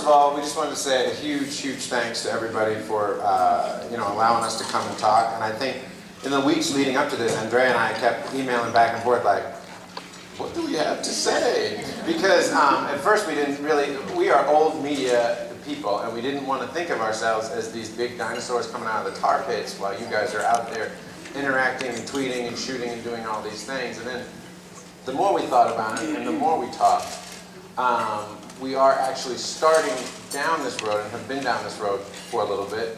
all, we just wanted to say a huge, huge thanks to everybody for allowing us to come and talk. And I think in the weeks leading up to this, Andrea and I kept emailing back and forth like, what do we have to say? Because at first we are old media people, and we didn't want to think of ourselves as these big dinosaurs coming out of the tar pits while you guys are out there interacting and tweeting and shooting and doing all these things. And then the more we thought about it and the more we talked, we are actually starting down this road and have been down this road for a little bit.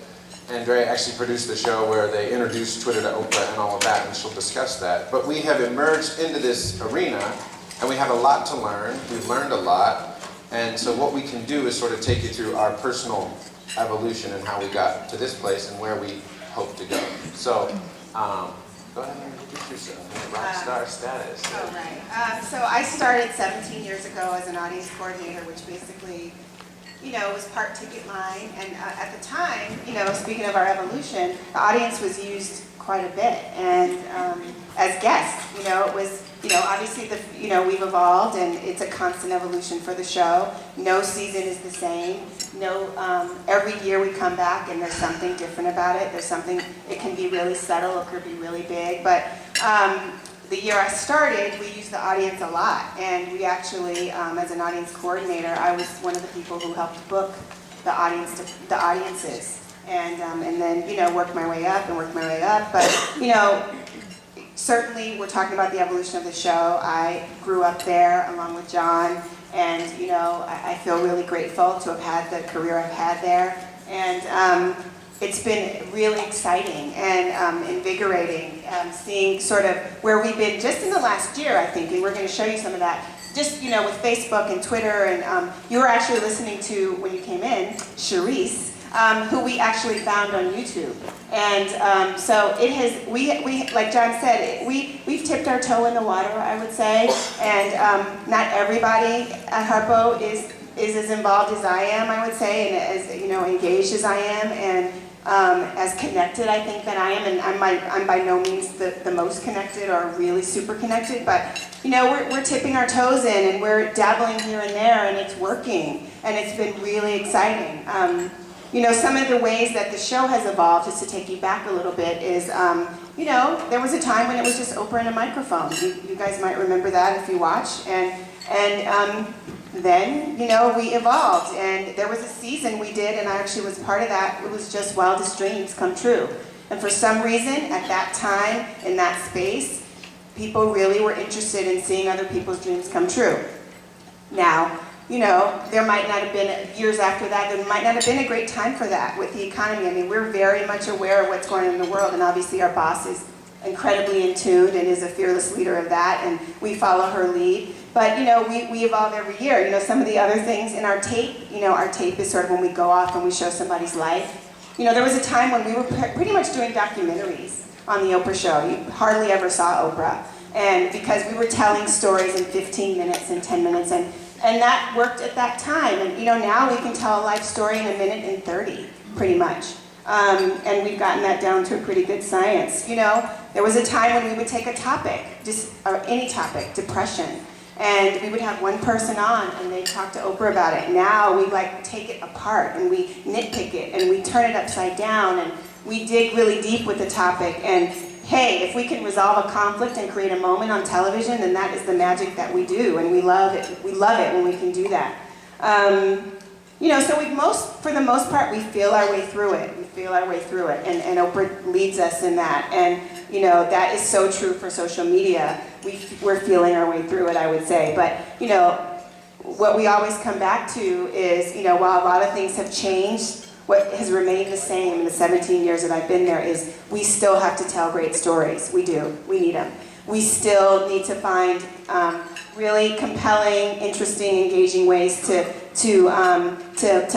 Andrea actually produced the show where they introduced Twitter to Oprah and all of that, and she'll discuss that. But we have emerged into this arena, and we have a lot to learn. We've learned a lot. And so what we can do is sort of take you through our personal evolution and how we got to this place and where we hope to go. So, go ahead and introduce yourself. Rock star status. Oh, right. So I started 17 years ago as an audience coordinator, which basically, was part ticket line. And at the time, speaking of our evolution, the audience was used quite a bit. And as guests, it was, obviously we've evolved and it's a constant evolution for the show. No season is the same. Every year we come back and there's something different about it. It can be really subtle, it could be really big. But the year I started, we used the audience a lot. And we actually, as an audience coordinator, I was one of the people who helped book the audiences. And then, worked my way up and worked my way up. But, certainly we're talking about the evolution of the show. I grew up there along with John. And, I feel really grateful to have had the career I've had there. And it's been really exciting and invigorating, seeing sort of where we've been just in the last year, I think, and we're going to show you some of that. Just, with Facebook and Twitter, and you were actually listening to, when you came in, Charisse, who we actually found on YouTube. And so it has, we like John said, we've tipped our toe in the water, I would say, and not everybody at Harpo is as involved as I am, I would say, and as engaged as I am, and as connected, I think, that I am. And I'm by no means the most connected or really super connected, but we're tipping our toes in and we're dabbling here and there, and it's working, and it's been really exciting. Some of the ways that the show has evolved, just to take you back a little bit, is, there was a time when it was just Oprah and a microphone. You guys might remember that if you watch. And then, we evolved. And there was a season we did, and I actually was part of that. It was just Wildest Dreams Come True. And for some reason, at that time, in that space, people really were interested in seeing other people's dreams come true. Now, there might not have been, years after that, there might not have been a great time for that with the economy. I mean, we're very much aware of what's going on in the world, and obviously our boss is incredibly in tune and is a fearless leader of that, and we follow her lead. But, we evolve every year. Some of the other things in our tape, our tape is sort of when we go off and we show somebody's life. There was a time when we were pretty much doing documentaries on the Oprah show. You hardly ever saw Oprah. And because we were telling stories in 15 minutes and 10 minutes, and that worked at that time. And now we can tell a life story in 1 minute and 30, pretty much. And we've gotten that down to a pretty good science. There was a time when we would take a topic, or any topic, depression, and we would have one person on and they'd talk to Oprah about it. Now we take it apart and we nitpick it and we turn it upside down and we dig really deep with the topic. And hey, if we can resolve a conflict and create a moment on television, then that is the magic that we do, and we love it. We love it when we can do that. So for the most part, we feel our way through it. We feel our way through it, and Oprah leads us in that. And that is so true for social media. We're feeling our way through it, I would say. But what we always come back to is, while a lot of things have changed, what has remained the same in the 17 years that I've been there is we still have to tell great stories. We do. We need them. We still need to find really compelling, interesting, engaging ways to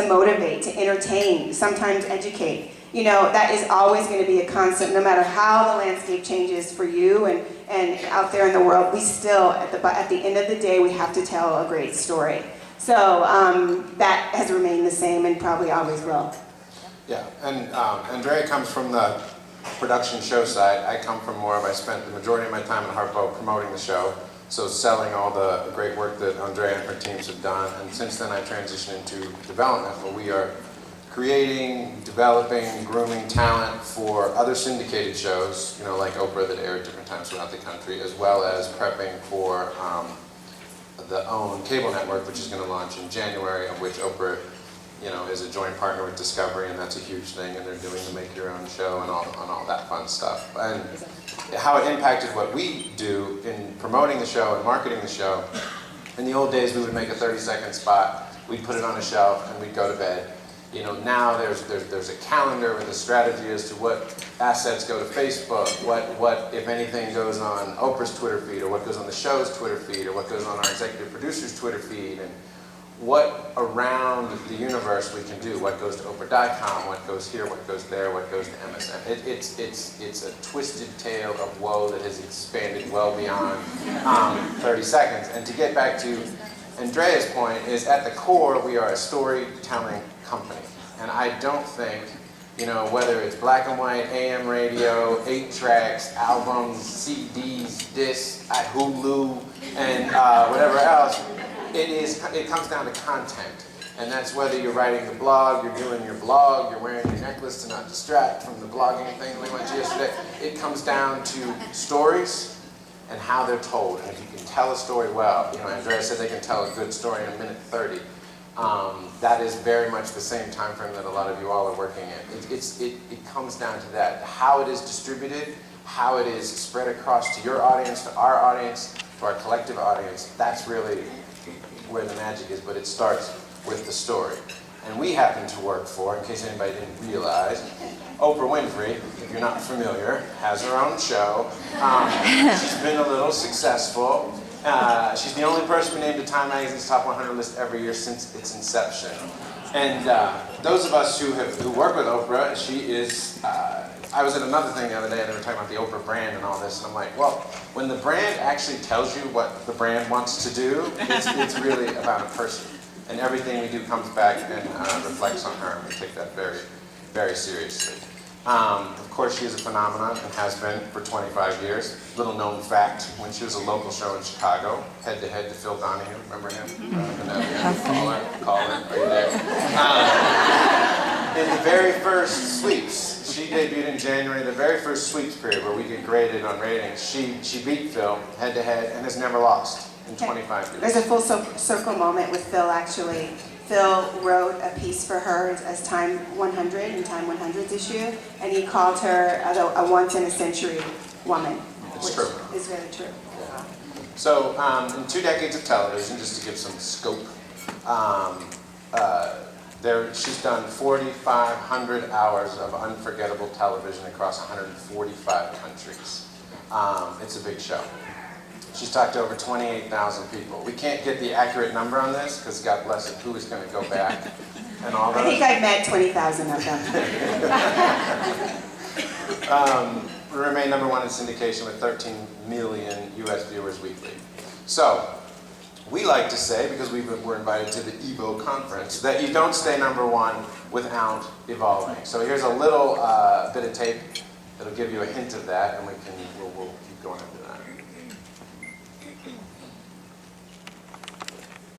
motivate, to entertain, sometimes educate. That is always going to be a constant, no matter how the landscape changes for you and out there in the world. We still, at the end of the day, we have to tell a great story. So that has remained the same and probably always will. Yeah, and Andrea comes from the production show side. I come from I spent the majority of my time at Harpo promoting the show. So selling all the great work that Andrea and her teams have done. And since then I transitioned into development, where we are creating, developing, grooming talent for other syndicated shows, you know, like Oprah that air at different times throughout the country, as well as prepping for the OWN cable network, which is going to launch in January, of which Oprah, you know, is a joint partner with Discovery, and that's a huge thing, and they're doing the Make Your Own show and all that fun stuff. And how it impacted what we do in promoting the show and marketing the show. In the old days, we would make a 30-second spot, we'd put it on a shelf, and we'd go to bed. You know, now there's a calendar with a strategy as to what assets go to Facebook, what if anything goes on Oprah's Twitter feed, or what goes on the show's Twitter feed, or what goes on our executive producer's Twitter feed, and what around the universe we can do, what goes to Oprah.com, what goes here, what goes there, what goes to MSN. It's a twisted tale of woe that has expanded well beyond 30 seconds. And to get back to Andrea's point, is at the core, we are a storytelling company. And I don't think, you know, whether it's black and white, AM radio, 8 tracks, albums, CDs, discs, at Hulu, and whatever else, it comes down to content. And that's whether you're writing the blog, you're doing your blog, you're wearing your necklace to not distract from the blogging thing we went to yesterday. It comes down to stories and how they're told. And if you can tell a story well, you know, Andrea said they can tell a good story in a minute 30. That is very much the same time frame that a lot of you all are working in. It comes down to that. How it is distributed, how it is spread across to your audience, to our collective audience, that's really where the magic is, but it starts with the story. And we happen to work for, in case anybody didn't realize, Oprah Winfrey, if you're not familiar, has her own show. She's been a little successful. She's the only person named to Time Magazine's Top 100 list every year since its inception. And those of us who work with Oprah, she is, I was at another thing the other day and they were talking about the Oprah brand and all this, and I'm like, well, when the brand actually tells you what the brand wants to do, it's really about a person. And everything we do comes back and reflects on her, and we take that very, very seriously. Of course, she is a phenomenon and has been for 25 years. Little known fact, when she was a local show in Chicago, head-to-head to Phil Donahue, remember him? Caller, are you there? In the very first sweeps, she debuted in January, the very first sweeps period where we get graded on ratings, she beat Phil head-to-head and has never lost in 25 years. There's a full circle moment with Phil, actually. Phil wrote a piece for her as Time 100 in Time 100's issue, and he called her a once-in-a-century woman, which is really true. Yeah. So, in 2 decades of television, just to give some scope, she's done 4,500 hours of unforgettable television across 145 countries. It's a big show. She's talked to over 28,000 people. We can't get the accurate number on this, because God bless it, who is going to go back and all that. I think I've met 20,000 of them. We remain #1 in syndication with 13 million US viewers weekly. So, we like to say, because we're invited to the EVO conference, that you don't stay #1 without evolving. So here's a little bit of tape that'll give you a hint of that, and we'll keep going into that.